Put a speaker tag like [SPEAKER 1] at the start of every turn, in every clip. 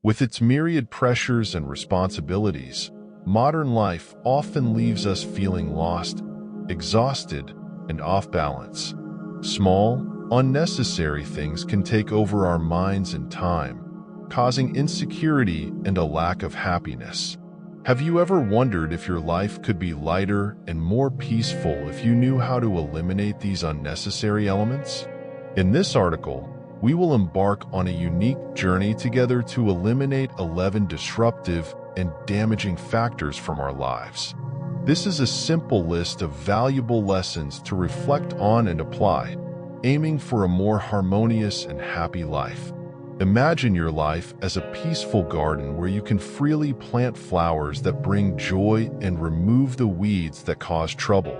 [SPEAKER 1] With its myriad pressures and responsibilities, modern life often leaves us feeling lost, exhausted, and off balance. Small, unnecessary things can take over our minds and time, causing insecurity and a lack of happiness. Have you ever wondered if your life could be lighter and more peaceful if you knew how to eliminate these unnecessary elements? In this article, we will embark on a unique journey together to eliminate 11 disruptive and damaging factors from our lives. This is a simple list of valuable lessons to reflect on and apply, aiming for a more harmonious and happy life. Imagine your life as a peaceful garden where you can freely plant flowers that bring joy and remove the weeds that cause trouble.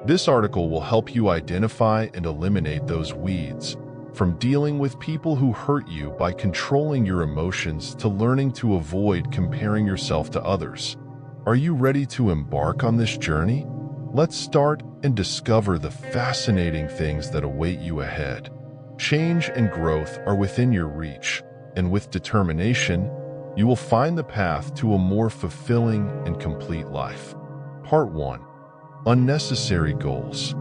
[SPEAKER 1] This article will help you identify and eliminate those weeds, from dealing with people who hurt you by controlling your emotions to learning to avoid comparing yourself to others. Are you ready to embark on this journey? Let's start and discover the fascinating things that await you ahead. Change and growth are within your reach, and with determination, you will find the path to a more fulfilling and complete life. Part 1. Unnecessary goals.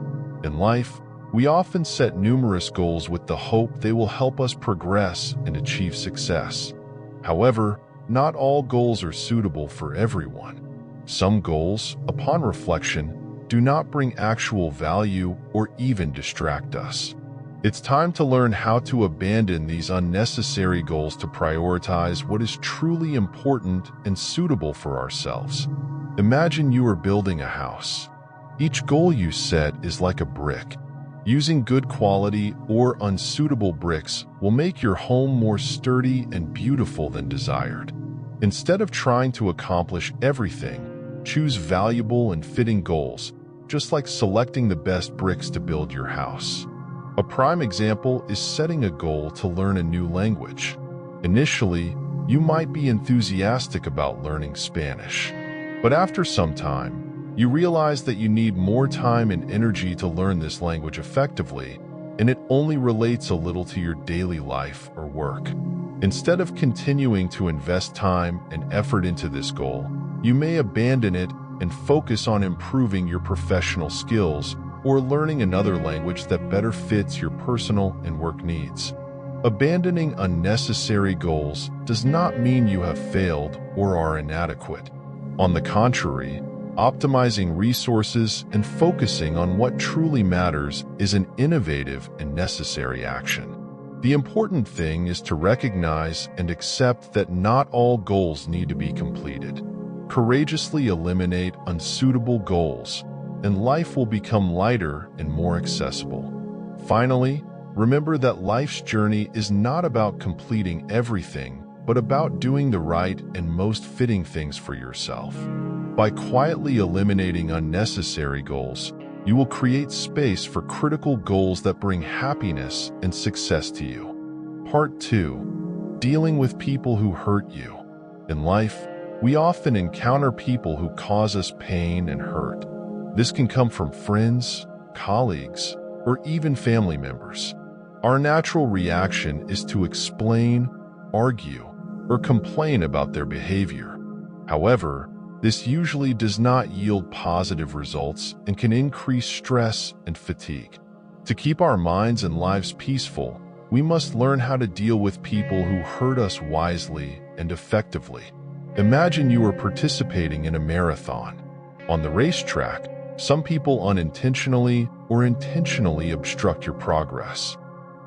[SPEAKER 1] In life, we often set numerous goals with the hope they will help us progress and achieve success. However, not all goals are suitable for everyone. Some goals, upon reflection, do not bring actual value or even distract us. It's time to learn how to abandon these unnecessary goals to prioritize what is truly important and suitable for ourselves. Imagine you are building a house. Each goal you set is like a brick. Using good quality or unsuitable bricks will make your home more sturdy and beautiful than desired. Instead of trying to accomplish everything, choose valuable and fitting goals, just like selecting the best bricks to build your house. A prime example is setting a goal to learn a new language. Initially, you might be enthusiastic about learning Spanish, but after some time, you realize that you need more time and energy to learn this language effectively, and it only relates a little to your daily life or work. Instead of continuing to invest time and effort into this goal, you may abandon it and focus on improving your professional skills or learning another language that better fits your personal and work needs. Abandoning unnecessary goals does not mean you have failed or are inadequate. On the contrary, optimizing resources and focusing on what truly matters is an innovative and necessary action. The important thing is to recognize and accept that not all goals need to be completed. Courageously eliminate unsuitable goals, and life will become lighter and more accessible. Finally, remember that life's journey is not about completing everything, but about doing the right and most fitting things for yourself. By quietly eliminating unnecessary goals, you will create space for critical goals that bring happiness and success to you. Part 2. Dealing with people who hurt you. In life, we often encounter people who cause us pain and hurt. This can come from friends, colleagues, or even family members. Our natural reaction is to explain, argue, or complain about their behavior. However, this usually does not yield positive results and can increase stress and fatigue. To keep our minds and lives peaceful, we must learn how to deal with people who hurt us wisely and effectively. Imagine you are participating in a marathon. On the racetrack, some people unintentionally or intentionally obstruct your progress.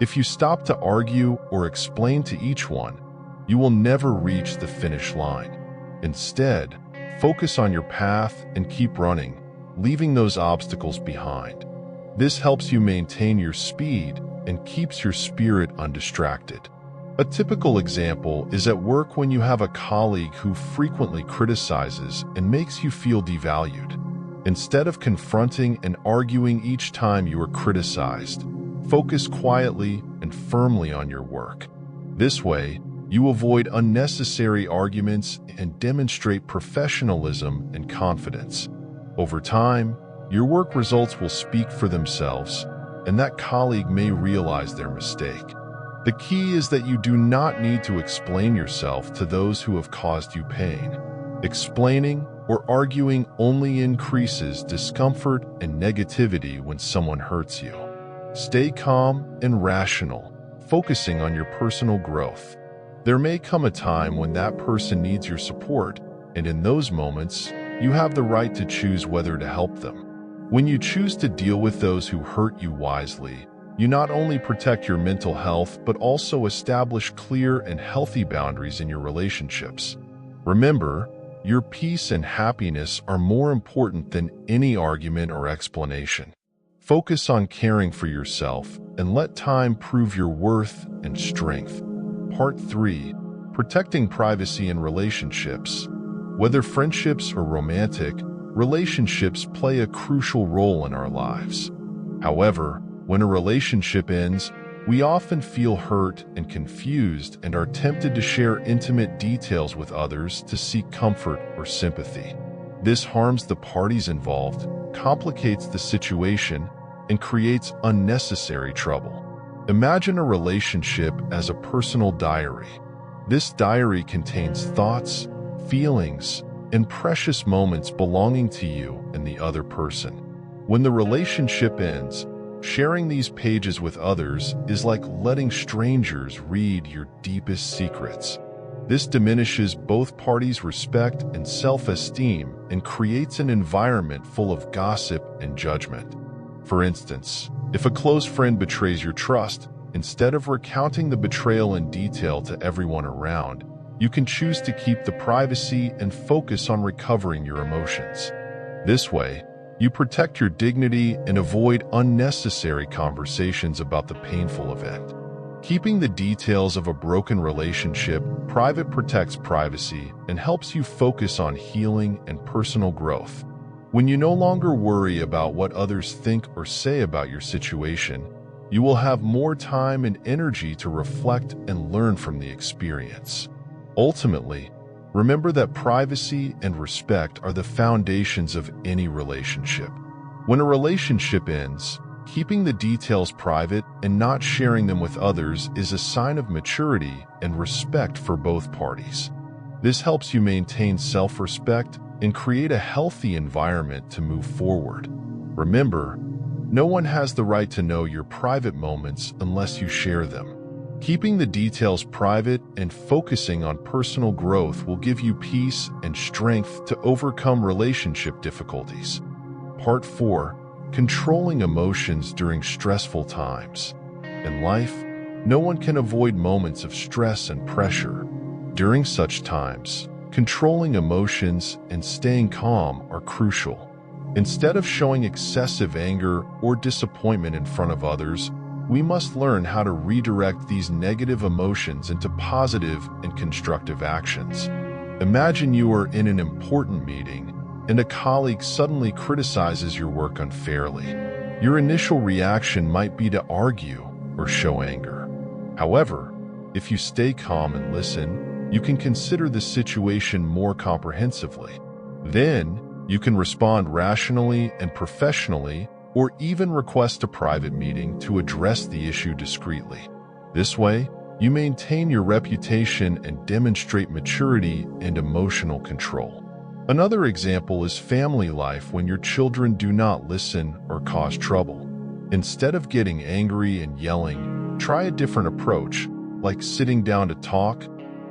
[SPEAKER 1] If you stop to argue or explain to each one, you will never reach the finish line. Instead, focus on your path and keep running, leaving those obstacles behind. This helps you maintain your speed and keeps your spirit undistracted. A typical example is at work when you have a colleague who frequently criticizes and makes you feel devalued. Instead of confronting and arguing each time you are criticized, focus quietly and firmly on your work. This way, you avoid unnecessary arguments and demonstrate professionalism and confidence. Over time, your work results will speak for themselves, and that colleague may realize their mistake. The key is that you do not need to explain yourself to those who have caused you pain. Explaining or arguing only increases discomfort and negativity when someone hurts you. Stay calm and rational, focusing on your personal growth. There may come a time when that person needs your support, and in those moments, you have the right to choose whether to help them. When you choose to deal with those who hurt you wisely, you not only protect your mental health but also establish clear and healthy boundaries in your relationships. Remember, your peace and happiness are more important than any argument or explanation. Focus on caring for yourself and let time prove your worth and strength. Part 3. Protecting privacy in relationships. Whether friendships or romantic, relationships play a crucial role in our lives. However, when a relationship ends, we often feel hurt and confused and are tempted to share intimate details with others to seek comfort or sympathy. This harms the parties involved, complicates the situation, and creates unnecessary trouble. Imagine a relationship as a personal diary. This diary contains thoughts, feelings, and precious moments belonging to you and the other person. When the relationship ends, sharing these pages with others is like letting strangers read your deepest secrets. This diminishes both parties' respect and self-esteem and creates an environment full of gossip and judgment. For instance, if a close friend betrays your trust, instead of recounting the betrayal in detail to everyone around, you can choose to keep the privacy and focus on recovering your emotions. This way, you protect your dignity and avoid unnecessary conversations about the painful event. Keeping the details of a broken relationship private protects privacy and helps you focus on healing and personal growth. When you no longer worry about what others think or say about your situation, you will have more time and energy to reflect and learn from the experience. Ultimately, remember that privacy and respect are the foundations of any relationship. When a relationship ends, keeping the details private and not sharing them with others is a sign of maturity and respect for both parties. This helps you maintain self-respect and create a healthy environment to move forward. Remember, no one has the right to know your private moments unless you share them. Keeping the details private and focusing on personal growth will give you peace and strength to overcome relationship difficulties. Part 4. Controlling emotions during stressful times. In life, no one can avoid moments of stress and pressure. During such times, controlling emotions and staying calm are crucial. Instead of showing excessive anger or disappointment in front of others, we must learn how to redirect these negative emotions into positive and constructive actions. Imagine you are in an important meeting and a colleague suddenly criticizes your work unfairly. Your initial reaction might be to argue or show anger. However, if you stay calm and listen, you can consider the situation more comprehensively. Then, you can respond rationally and professionally, or even request a private meeting to address the issue discreetly. This way, you maintain your reputation and demonstrate maturity and emotional control. Another example is family life when your children do not listen or cause trouble. Instead of getting angry and yelling, try a different approach, like sitting down to talk,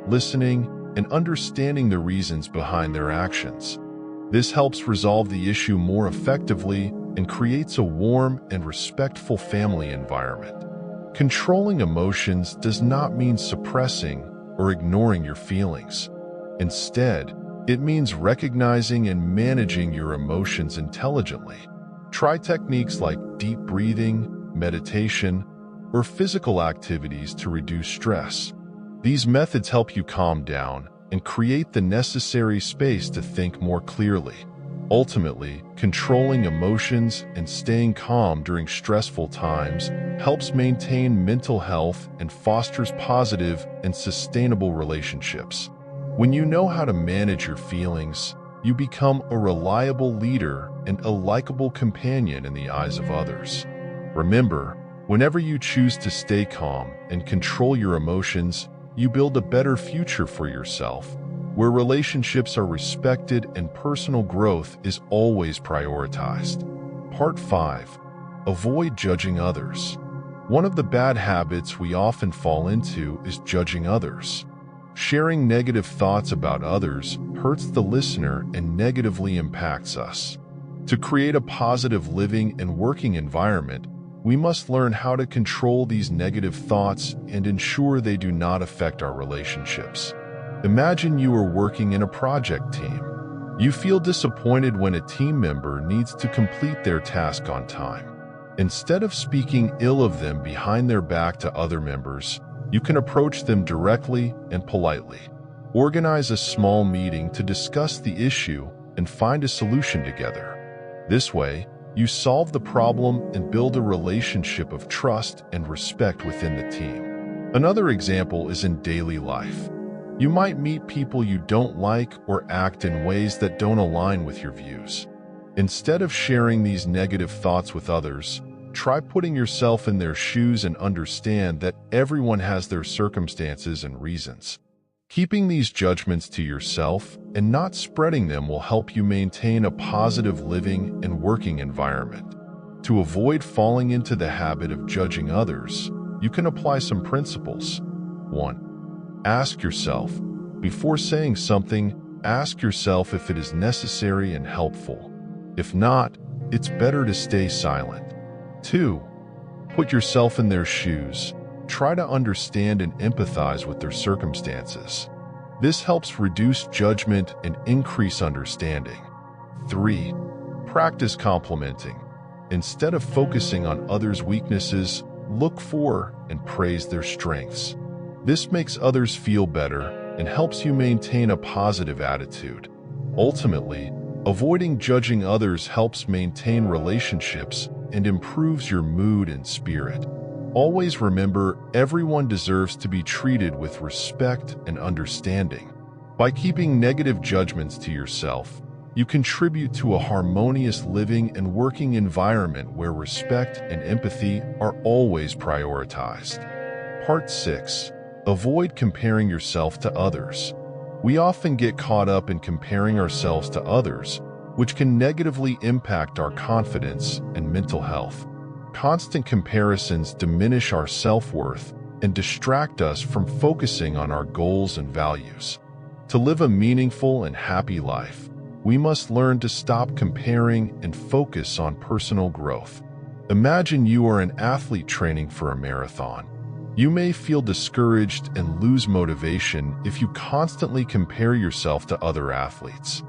[SPEAKER 1] listening, and understanding the reasons behind their actions. This helps resolve the issue more effectively and creates a warm and respectful family environment. Controlling emotions does not mean suppressing or ignoring your feelings. Instead, it means recognizing and managing your emotions intelligently. Try techniques like deep breathing, meditation, or physical activities to reduce stress. These methods help you calm down and create the necessary space to think more clearly. Ultimately, controlling emotions and staying calm during stressful times helps maintain mental health and fosters positive and sustainable relationships. When you know how to manage your feelings, you become a reliable leader and a likable companion in the eyes of others. Remember, Whenever you choose to stay calm and control your emotions, you build a better future for yourself, where relationships are respected and personal growth is always prioritized. Part 5. Avoid judging others. One of the bad habits we often fall into is judging others. Sharing negative thoughts about others hurts the listener and negatively impacts us. To create a positive living and working environment, we must learn how to control these negative thoughts and ensure they do not affect our relationships. Imagine you are working in a project team. You feel disappointed when a team member needs to complete their task on time. Instead of speaking ill of them behind their back to other members, you can approach them directly and politely. Organize a small meeting to discuss the issue and find a solution together. This way, you solve the problem and build a relationship of trust and respect within the team. Another example is in daily life. You might meet people you don't like or act in ways that don't align with your views. Instead of sharing these negative thoughts with others, try putting yourself in their shoes and understand that everyone has their circumstances and reasons. Keeping these judgments to yourself and not spreading them will help you maintain a positive living and working environment. To avoid falling into the habit of judging others, you can apply some principles. 1. Ask yourself, before saying something, ask yourself if it is necessary and helpful. If not, it's better to stay silent. 2. Put yourself in their shoes. Try to understand and empathize with their circumstances. This helps reduce judgment and increase understanding. 3. Practice complimenting. Instead of focusing on others' weaknesses, look for and praise their strengths. This makes others feel better and helps you maintain a positive attitude. Ultimately, avoiding judging others helps maintain relationships and improves your mood and spirit. Always remember, everyone deserves to be treated with respect and understanding. By keeping negative judgments to yourself, you contribute to a harmonious living and working environment where respect and empathy are always prioritized. Part 6. Avoid comparing yourself to others. We often get caught up in comparing ourselves to others, which can negatively impact our confidence and mental health. Constant comparisons diminish our self-worth and distract us from focusing on our goals and values. To live a meaningful and happy life, we must learn to stop comparing and focus on personal growth. Imagine you are an athlete training for a marathon. You may feel discouraged and lose motivation if you constantly compare yourself to other athletes.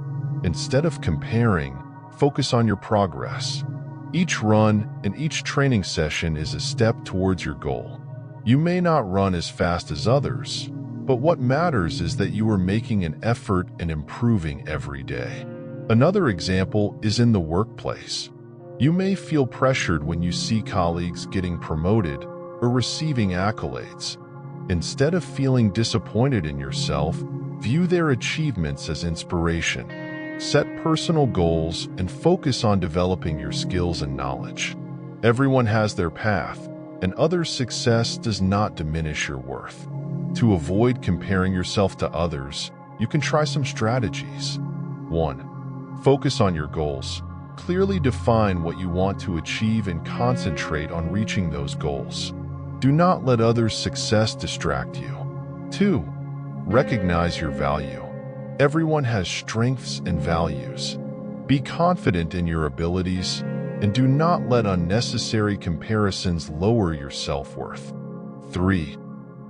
[SPEAKER 1] Instead of comparing, focus on your progress. Each run and each training session is a step towards your goal. You may not run as fast as others, but what matters is that you are making an effort and improving every day. Another example is in the workplace. You may feel pressured when you see colleagues getting promoted or receiving accolades. Instead of feeling disappointed in yourself, view their achievements as inspiration. Set personal goals and focus on developing your skills and knowledge. Everyone has their path, and others' success does not diminish your worth. To avoid comparing yourself to others, you can try some strategies. 1. Focus on your goals. Clearly define what you want to achieve and concentrate on reaching those goals. Do not let others' success distract you. 2. Recognize your value. Everyone has strengths and values. Be confident in your abilities and do not let unnecessary comparisons lower your self-worth. 3.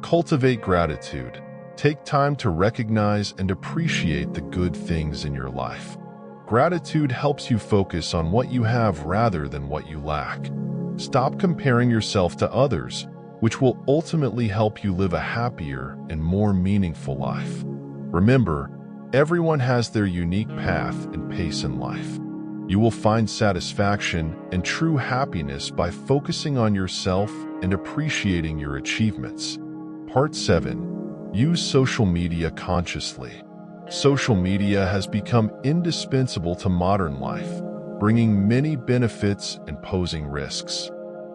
[SPEAKER 1] Cultivate gratitude. Take time to recognize and appreciate the good things in your life. Gratitude helps you focus on what you have rather than what you lack. Stop comparing yourself to others, which will ultimately help you live a happier and more meaningful life. Remember, everyone has their unique path and pace in life. You will find satisfaction and true happiness by focusing on yourself and appreciating your achievements. Part 7. Use social media consciously. Social media has become indispensable to modern life, bringing many benefits and posing risks.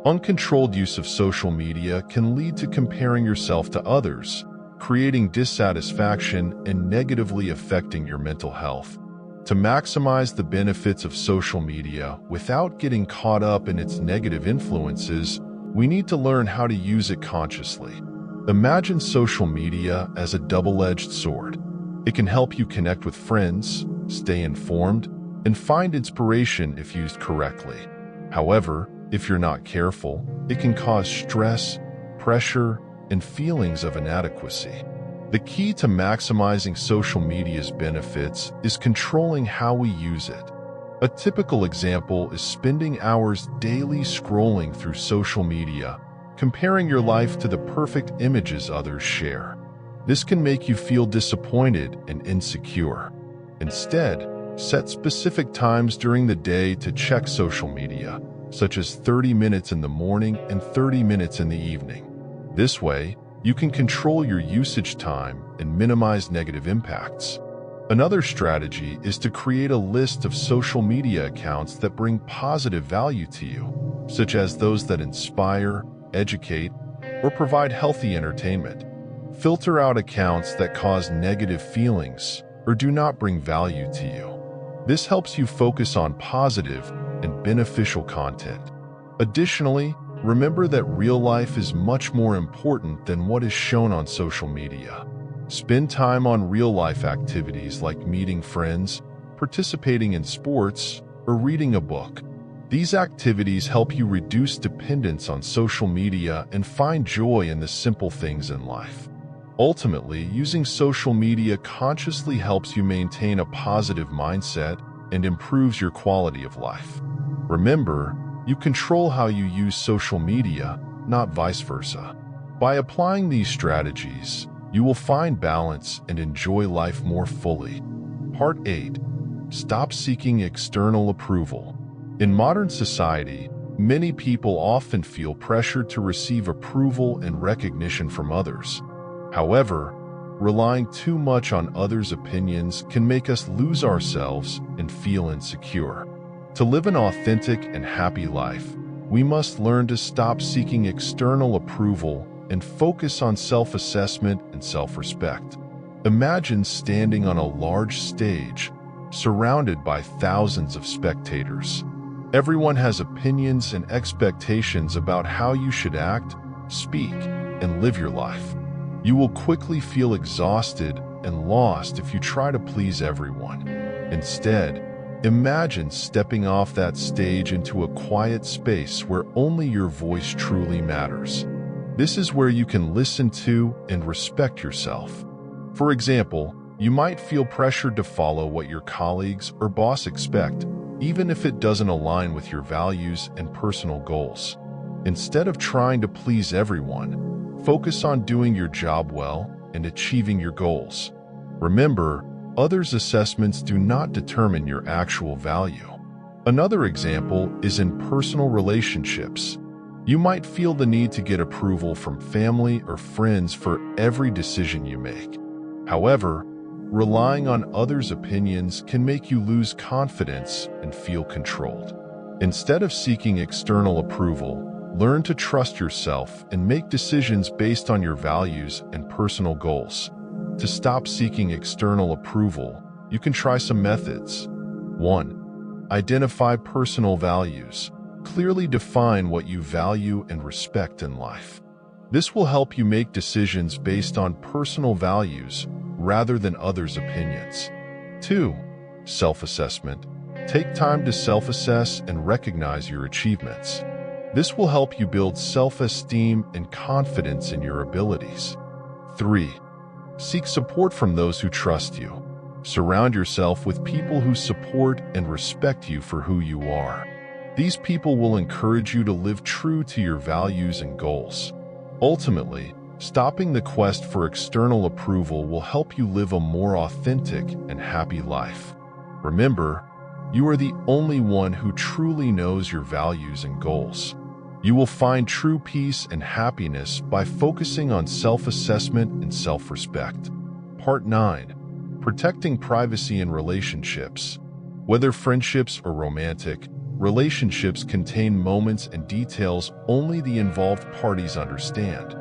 [SPEAKER 1] Uncontrolled use of social media can lead to comparing yourself to others, creating dissatisfaction and negatively affecting your mental health. To maximize the benefits of social media without getting caught up in its negative influences, we need to learn how to use it consciously. Imagine social media as a double-edged sword. It can help you connect with friends, stay informed, and find inspiration if used correctly. However, if you're not careful, it can cause stress, pressure, and feelings of inadequacy. The key to maximizing social media's benefits is controlling how we use it. A typical example is spending hours daily scrolling through social media, comparing your life to the perfect images others share. This can make you feel disappointed and insecure. Instead, set specific times during the day to check social media, such as 30 minutes in the morning and 30 minutes in the evening. This way, you can control your usage time and minimize negative impacts. Another strategy is to create a list of social media accounts that bring positive value to you, such as those that inspire, educate, or provide healthy entertainment. Filter out accounts that cause negative feelings or do not bring value to you. This helps you focus on positive and beneficial content. Additionally, remember that real life is much more important than what is shown on social media. Spend time on real-life activities like meeting friends, participating in sports, or reading a book. These activities help you reduce dependence on social media and find joy in the simple things in life. Ultimately, using social media consciously helps you maintain a positive mindset and improves your quality of life. Remember, you control how you use social media, not vice versa. By applying these strategies, you will find balance and enjoy life more fully. Part 8. Stop seeking external approval. In modern society, many people often feel pressure to receive approval and recognition from others. However, relying too much on others' opinions can make us lose ourselves and feel insecure. To live an authentic and happy life, we must learn to stop seeking external approval and focus on self-assessment and self-respect. Imagine standing on a large stage, surrounded by thousands of spectators. Everyone has opinions and expectations about how you should act, speak, and live your life. You will quickly feel exhausted and lost if you try to please everyone. Instead, imagine stepping off that stage into a quiet space where only your voice truly matters. This is where you can listen to and respect yourself. For example, you might feel pressured to follow what your colleagues or boss expect, even if it doesn't align with your values and personal goals. Instead of trying to please everyone, focus on doing your job well and achieving your goals. Remember, others' assessments do not determine your actual value. Another example is in personal relationships. You might feel the need to get approval from family or friends for every decision you make. However, relying on others' opinions can make you lose confidence and feel controlled. Instead of seeking external approval, learn to trust yourself and make decisions based on your values and personal goals. To stop seeking external approval, you can try some methods. 1. Identify personal values. Clearly define what you value and respect in life. This will help you make decisions based on personal values rather than others' opinions. 2. Self-assessment. Take time to self-assess and recognize your achievements. This will help you build self-esteem and confidence in your abilities. 3. Seek support from those who trust you. Surround yourself with people who support and respect you for who you are. These people will encourage you to live true to your values and goals. Ultimately, stopping the quest for external approval will help you live a more authentic and happy life. Remember, you are the only one who truly knows your values and goals. You will find true peace and happiness by focusing on self-assessment and self-respect. Part 9. Protecting privacy in relationships. Whether friendships or romantic, relationships contain moments and details only the involved parties understand.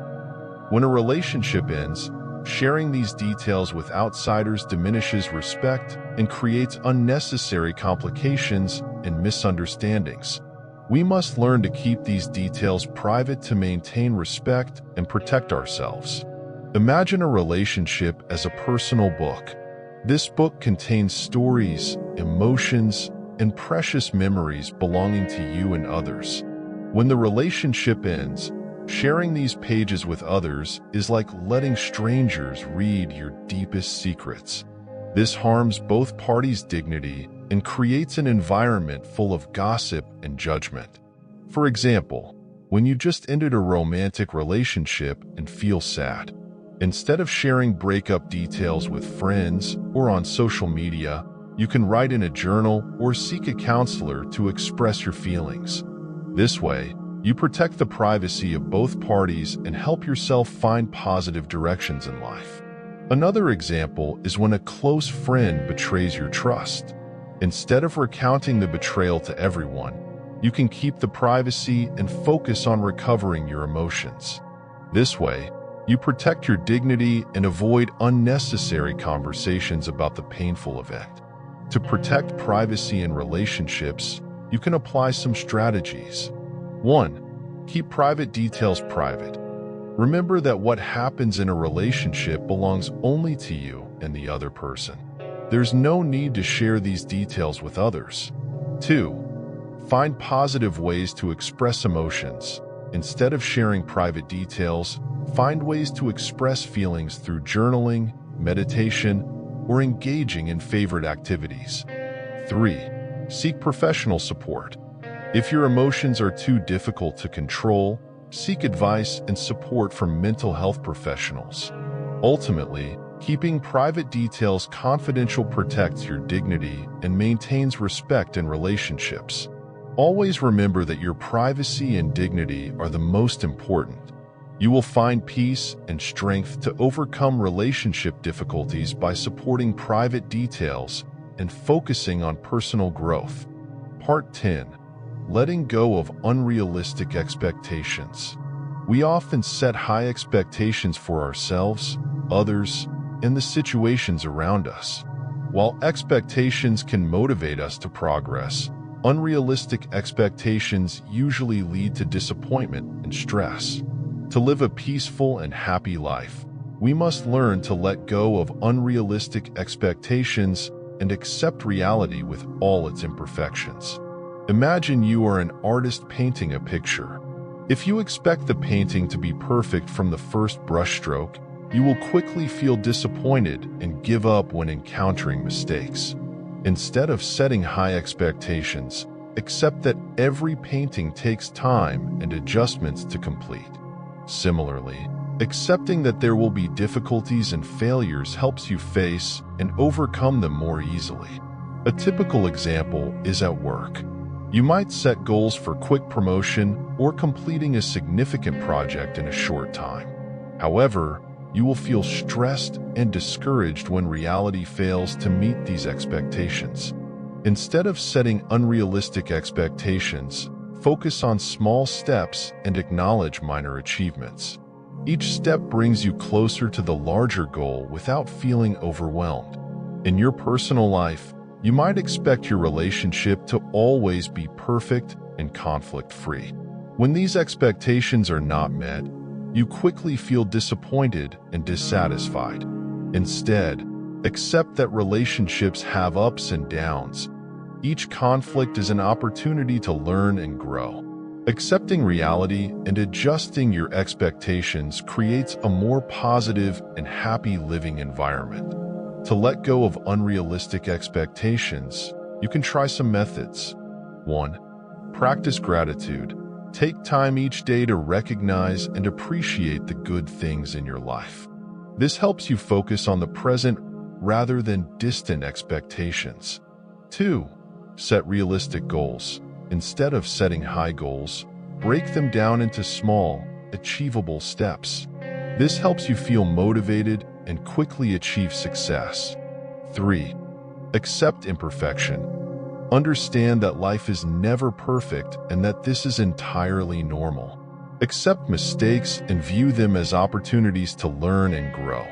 [SPEAKER 1] When a relationship ends, sharing these details with outsiders diminishes respect and creates unnecessary complications and misunderstandings. We must learn to keep these details private to maintain respect and protect ourselves. Imagine a relationship as a personal book. This book contains stories, emotions, and precious memories belonging to you and others. When the relationship ends, sharing these pages with others is like letting strangers read your deepest secrets. This harms both parties' dignity and creates an environment full of gossip and judgment. For example, when you just ended a romantic relationship and feel sad, instead of sharing breakup details with friends or on social media, you can write in a journal or seek a counselor to express your feelings. This way, you protect the privacy of both parties and help yourself find positive directions in life. Another example is when a close friend betrays your trust. Instead of recounting the betrayal to everyone, you can keep the privacy and focus on recovering your emotions. This way, you protect your dignity and avoid unnecessary conversations about the painful event. To protect privacy in relationships, you can apply some strategies. 1. Keep private details private. Remember that what happens in a relationship belongs only to you and the other person. There's no need to share these details with others. 2. Find positive ways to express emotions. Instead of sharing private details, find ways to express feelings through journaling, meditation, or engaging in favorite activities. 3. Seek professional support. If your emotions are too difficult to control, seek advice and support from mental health professionals. Ultimately, keeping private details confidential protects your dignity and maintains respect in relationships. Always remember that your privacy and dignity are the most important. You will find peace and strength to overcome relationship difficulties by supporting private details and focusing on personal growth. Part 10. Letting go of unrealistic expectations. We often set high expectations for ourselves, others, and the situations around us. While expectations can motivate us to progress, unrealistic expectations usually lead to disappointment and stress. To live a peaceful and happy life, we must learn to let go of unrealistic expectations and accept reality with all its imperfections. Imagine you are an artist painting a picture. If you expect the painting to be perfect from the first brushstroke, you will quickly feel disappointed and give up when encountering mistakes. Instead of setting high expectations, accept that every painting takes time and adjustments to complete. Similarly, accepting that there will be difficulties and failures helps you face and overcome them more easily. A typical example is at work. You might set goals for quick promotion or completing a significant project in a short time. However, you will feel stressed and discouraged when reality fails to meet these expectations. Instead of setting unrealistic expectations, focus on small steps and acknowledge minor achievements. Each step brings you closer to the larger goal without feeling overwhelmed. In your personal life, you might expect your relationship to always be perfect and conflict-free. When these expectations are not met, you quickly feel disappointed and dissatisfied. Instead, accept that relationships have ups and downs. Each conflict is an opportunity to learn and grow. Accepting reality and adjusting your expectations creates a more positive and happy living environment. To let go of unrealistic expectations, you can try some methods. 1. Practice gratitude. Take time each day to recognize and appreciate the good things in your life. This helps you focus on the present rather than distant expectations. 2. Set realistic goals. Instead of setting high goals, break them down into small, achievable steps. This helps you feel motivated and quickly achieve success. 3. Accept imperfection. Understand that life is never perfect and that this is entirely normal. Accept mistakes and view them as opportunities to learn and grow.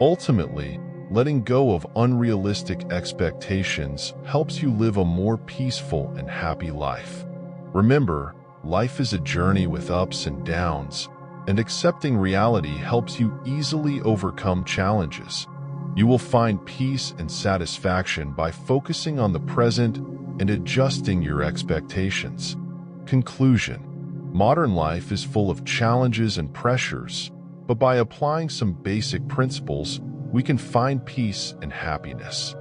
[SPEAKER 1] Ultimately, letting go of unrealistic expectations helps you live a more peaceful and happy life. Remember, life is a journey with ups and downs, and accepting reality helps you easily overcome challenges. You will find peace and satisfaction by focusing on the present and adjusting your expectations. Conclusion: modern life is full of challenges and pressures, but by applying some basic principles, we can find peace and happiness.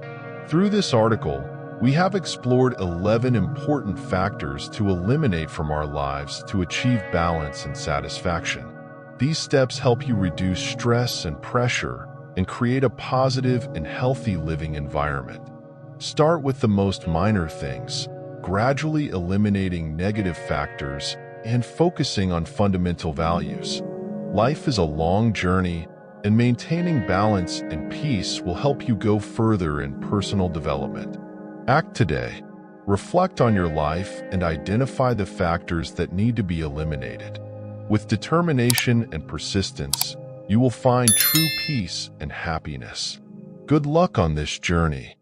[SPEAKER 1] Through this article, we have explored 11 important factors to eliminate from our lives to achieve balance and satisfaction. These steps help you reduce stress and pressure and create a positive and healthy living environment. Start with the most minor things, gradually eliminating negative factors and focusing on fundamental values. Life is a long journey, and maintaining balance and peace will help you go further in personal development. Act today. Reflect on your life and identify the factors that need to be eliminated. With determination and persistence, you will find true peace and happiness. Good luck on this journey.